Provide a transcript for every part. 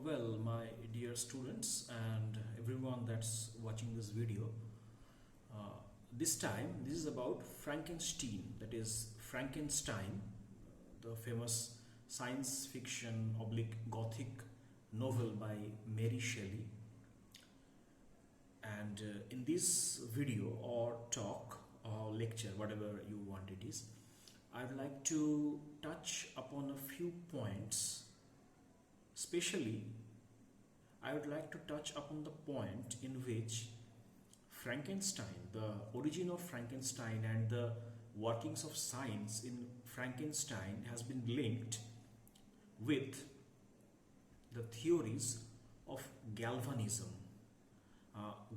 Well, my dear students and everyone that's watching this video, this time this is about Frankenstein, that is Frankenstein, the famous science fiction oblique gothic novel by Mary Shelley. And in this video or talk or lecture, whatever you want it is, I would like to touch upon a few points. Especially, I would like to touch upon the point in which Frankenstein, the origin of Frankenstein and the workings of science in Frankenstein has been linked with the theories of galvanism.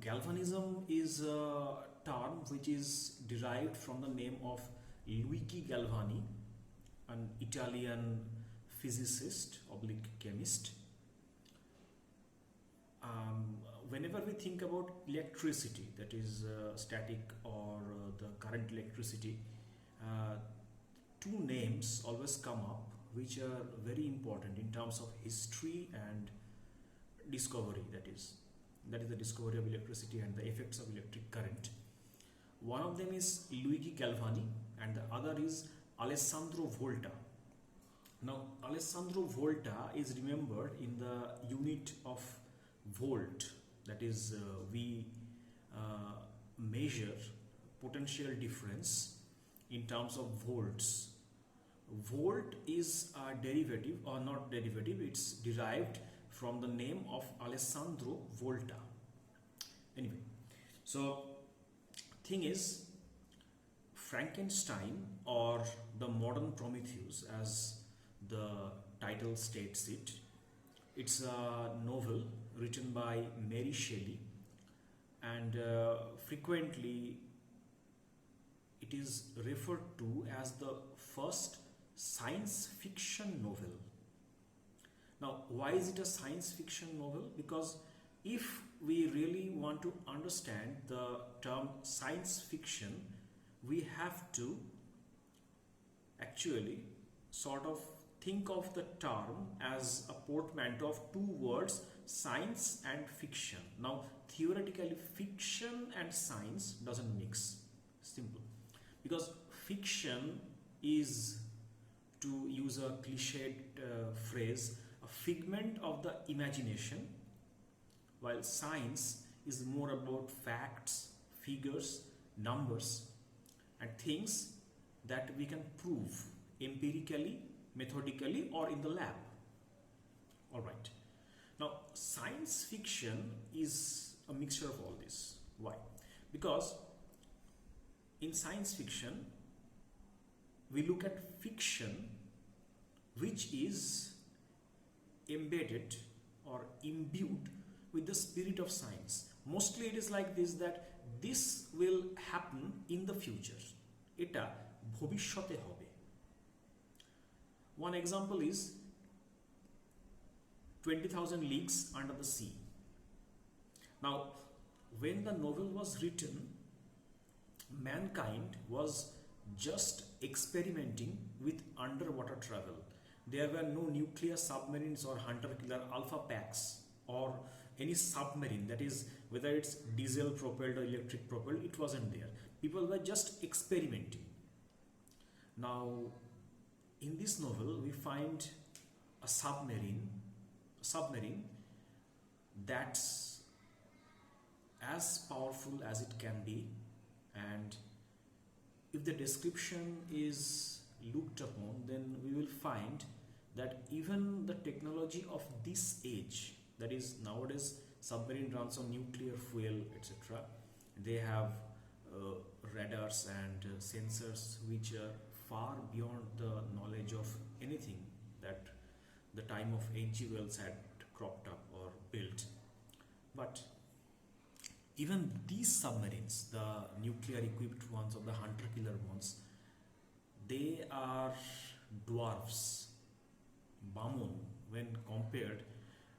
Galvanism is a term which is derived from the name of Luigi Galvani, an Italian physicist oblique chemist. Whenever we think about electricity, that is static or the current electricity, two names always come up which are very important in terms of history and discovery, that is the discovery of electricity and the effects of electric current. One of them is Luigi Galvani and the other is Alessandro Volta. Now, Alessandro Volta is remembered in the unit of volt, that is we measure potential difference in terms of volts. Volt is a derivative, or not derivative, it's derived from the name of Alessandro Volta. Anyway, so thing is, Frankenstein, or the modern Prometheus as the title states it, it's a novel written by Mary Shelley, and frequently it is referred to as the first science fiction novel. Now, why is it a science fiction novel? Because if we really want to understand the term science fiction, we have to actually sort of think of the term as a portmanteau of two words, science and fiction. Now, theoretically, fiction and science doesn't mix. Simple. Because fiction is, to use a cliched phrase, a figment of the imagination, while science is more about facts, figures, numbers, and things that we can prove empirically, methodically, or in the lab. All right. Now, science fiction is a mixture of all this. Why? Because in science fiction, we look at fiction which is embedded or imbued with the spirit of science. Mostly it is like this, that this will happen in the future. Eta bhobishyote hobe. One example is 20,000 Leagues Under the Sea. Now, when the novel was written, mankind was just experimenting with underwater travel. There were no nuclear submarines or hunter-killer alpha packs or any submarine, that is, whether it's diesel propelled or electric propelled, it wasn't there. People were just experimenting. Now, in this novel, we find a submarine that's as powerful as it can be, and if the description is looked upon, then we will find that even the technology of this age, that is nowadays submarine runs on nuclear fuel, etc. They have radars and sensors which are far beyond the knowledge of anything that the time of H.G. Wells had cropped up or built. But even these submarines, the nuclear equipped ones or the hunter-killer ones, they are dwarfs, Bamun, when compared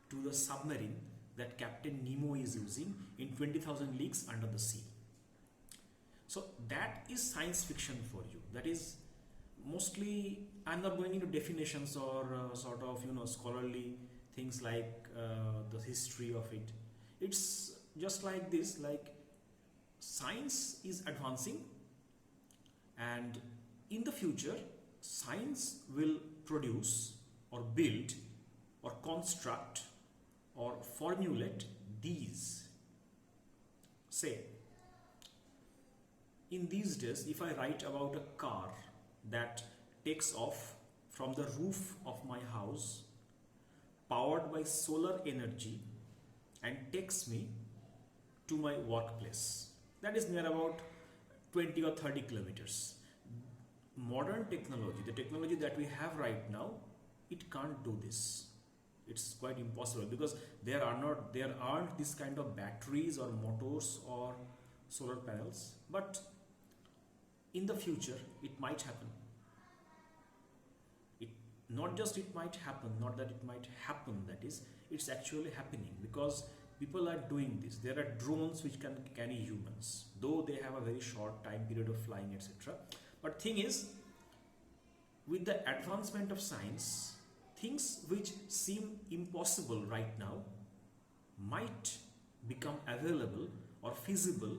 to the submarine that Captain Nemo is using in 20,000 Leagues Under the Sea. So that is science fiction for you. That is mostly, I'm not going into definitions or sort of scholarly things like the history of it. It's just like this, like science is advancing, and in the future science will produce or build or construct or formulate these. Say, in these days, if I write about a car that takes off from the roof of my house, powered by solar energy, and takes me to my workplace, that is near about 20 or 30 kilometers. Modern technology, the technology that we have right now, it can't do this. It's quite impossible because there aren't this kind of batteries or motors or solar panels. But in the future, it might happen. Not just it might happen, not that it might happen, that is, it's actually happening because people are doing this. There are drones which can carry humans, though they have a very short time period of flying, etc. But thing is, with the advancement of science, things which seem impossible right now might become available or feasible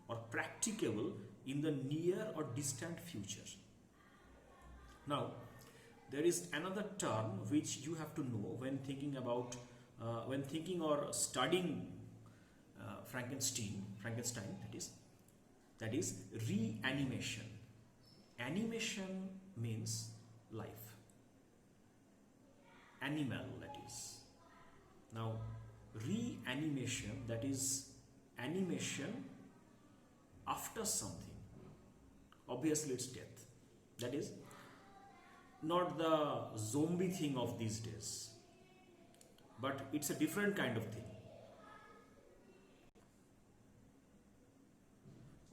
or practicable in the near or distant future. Now, there is another term which you have to know when thinking about, when thinking or studying Frankenstein, that is reanimation. Animation means life. Animal, that is. Now, reanimation, that is animation after something. Obviously, it's death. That is not the zombie thing of these days, but it's a different kind of thing.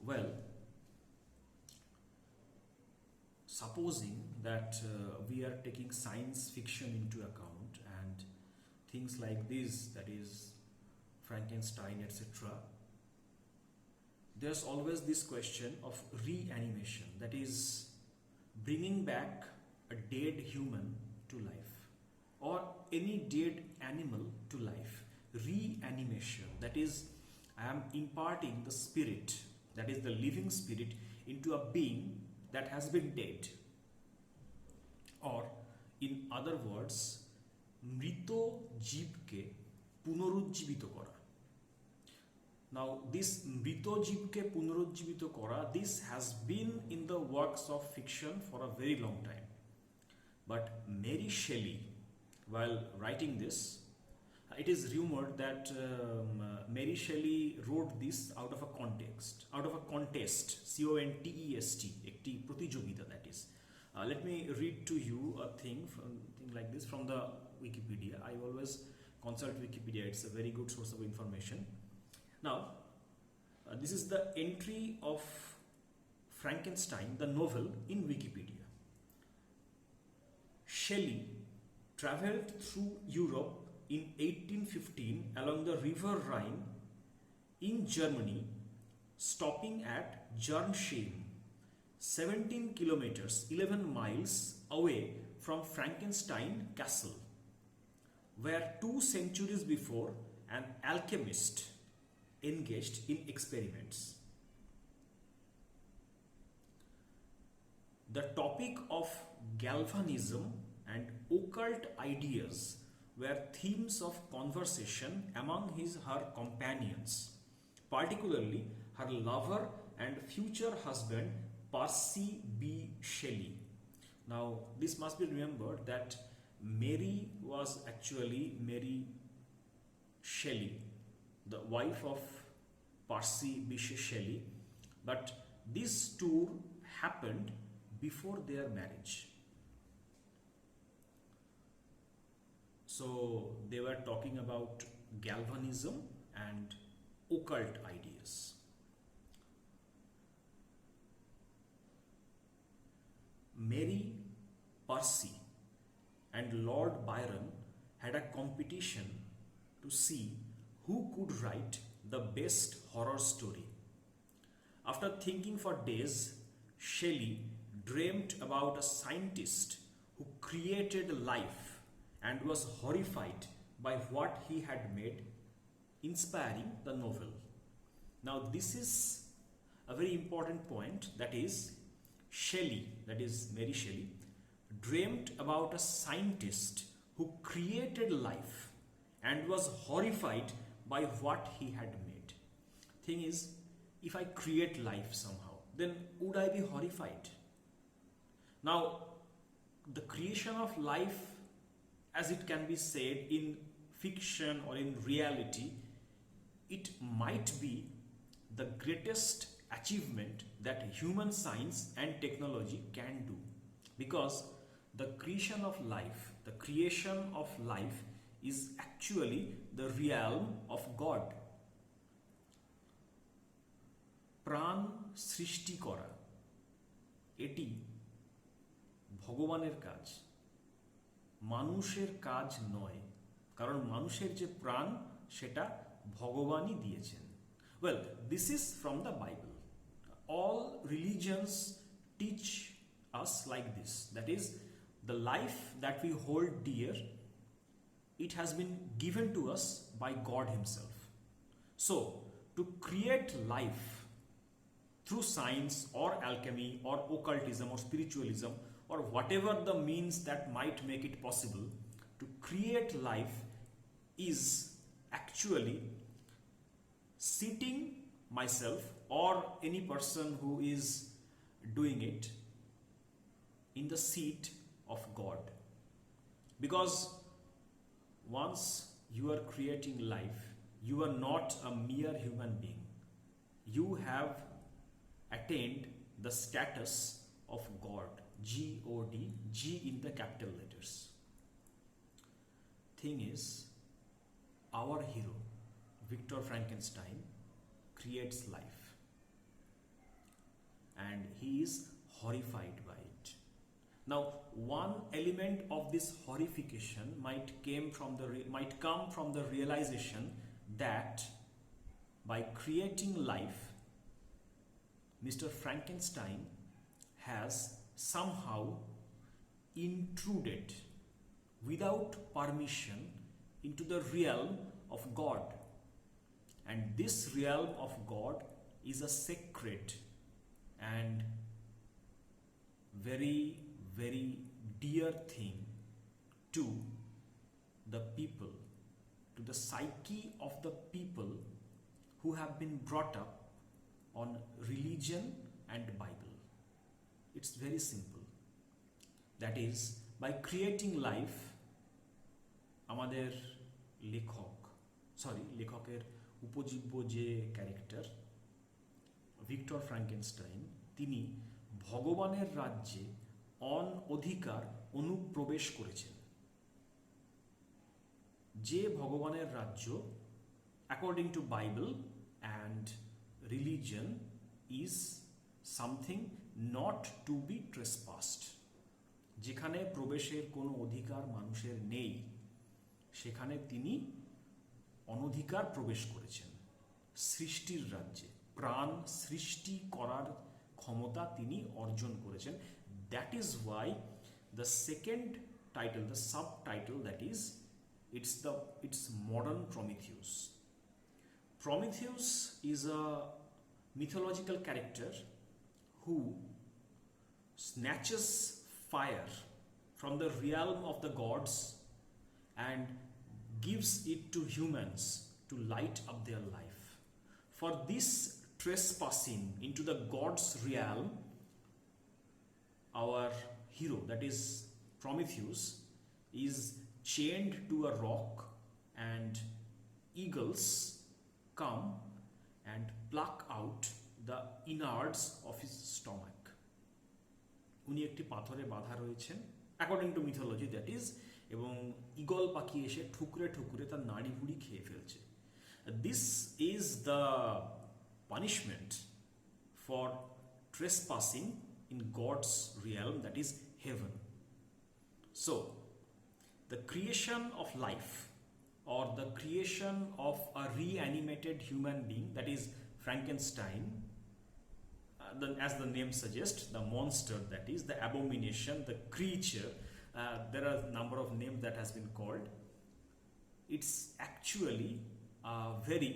Well, supposing that we are taking science fiction into account and things like this, that is Frankenstein, etc., there's always this question of reanimation, that is bringing back a dead human to life or any dead animal to life. Reanimation, that is, I am imparting the spirit, that is the living spirit, into a being that has been dead, or in other words, মৃত জীবকে পুনরুজ্জীবিত করা. Now, this মৃত জীবকে পুনরুজ্জীবিত করা, this has been in the works of fiction for a very long time. But Mary Shelley, while writing this, it is rumored that Mary Shelley wrote this out of a contest, contest, একটি প্রতিযোগিতা, that is. Let me read to you a thing like this from the Wikipedia. I always consult Wikipedia, it's a very good source of information. Now, this is the entry of Frankenstein, the novel, in Wikipedia. Shelley travelled through Europe in 1815 along the river Rhine in Germany, stopping at Gernsheim, 17 kilometers, 11 miles away from Frankenstein Castle, where 2 centuries before an alchemist engaged in experiments. The topic of galvanism and occult ideas were themes of conversation among her companions, particularly her lover and future husband Percy B. Shelley. Now, this must be remembered that Mary was actually Mary Shelley, the wife of Percy B. Shelley, but this tour happened before their marriage. So they were talking about galvanism and occult ideas. Mary, Percy, and Lord Byron had a competition to see who could write the best horror story. After thinking for days, Shelley dreamt about a scientist who created life and was horrified by what he had made, inspiring the novel. Now this is a very important point, that is Shelley, that is Mary Shelley, dreamt about a scientist who created life and was horrified by what he had made. Thing is, if I create life somehow, then would I be horrified? Now, the creation of life, as it can be said in fiction or in reality, it might be the greatest achievement that human science and technology can do, because the creation of life is actually the realm of God. প্রাণ সৃষ্টি করা এটি ভগবানের কাজ, মানুষের কাজ নয়, কারণ মানুষের যে প্রাণ সেটা ভগবানই দিয়েছেন। Well, this is from the Bible. All religions teach us like this, that is, the life that we hold dear, it has been given to us by God himself. So to create life through science or alchemy or occultism or spiritualism or whatever the means that might make it possible, to create life is actually sitting myself or any person who is doing it in the seat of God. Because once you are creating life, you are not a mere human being. You have attained the status of God, God, G in the capital letters. Thing is, our hero Victor Frankenstein creates life and he is horrified by it. Now, one element of this horrification might come from the realization that by creating life, Mr. Frankenstein has somehow intruded without permission into the realm of God. And this realm of God is a sacred and very, very dear thing to the people, to the psyche of the people who have been brought up on religion and Bible. It's very simple. That is, by creating life, আমাদের লেখকের উপজীব্য যে character Victor Frankenstein, তিনি ভগবানের রাজ্যে অনধিকার অনুপ্রবেশ করেছেন। যে ভগবানের রাজ্য according to Bible and religion is something not to be trespassed. যেখানে প্রবেশের কোনো অধিকার মানুষের নেই, সেখানে তিনি অনধিকার প্রবেশ করেছেন। সৃষ্টির রাজ্যে প্রাণ সৃষ্টি করার ক্ষমতা তিনি অর্জন করেছেন। That is why the second title, the subtitle, that is, it's modern Prometheus. Prometheus is a mythological character who snatches fire from the realm of the gods and gives it to humans to light up their life. For this trespassing into the gods' realm, our hero, that is Prometheus, is chained to a rock and eagles come and pluck out the innards of his stomach. উনি একটি পাথরে বাঁধা রয়েছেন according to mythology, that is, এবং eagle পাখি এসে ঠুকরে ঠুকরে তার নাড়ি ভুড়ি খেয়ে ফেলছে। This is the punishment for trespassing in god's realm, that is heaven. So the creation of life or the creation of a reanimated human being, that is Frankenstein, as the name suggests, the monster, that is the abomination, the creature, there are a number of names that has been called. it's actually a very,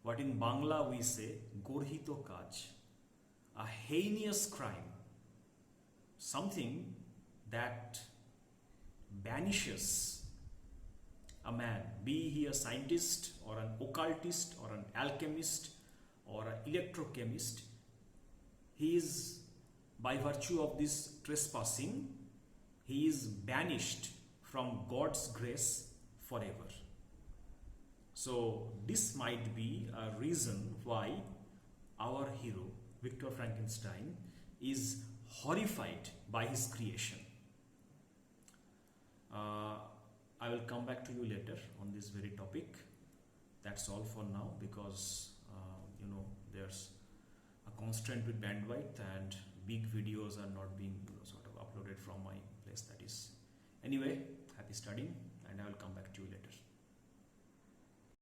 what in Bangla we say, gorhito kaj, a heinous crime, something that banishes a man, be he a scientist or an occultist or an alchemist or an electrochemist. He is, by virtue of this trespassing, he is banished from God's grace forever. So this might be a reason why our hero Victor Frankenstein is horrified by his creation. I will come back to you later on this very topic. That's all for now, because there's a constraint with bandwidth and big videos are not being sort of uploaded from my place. That is, anyway, happy studying, and I will come back to you later.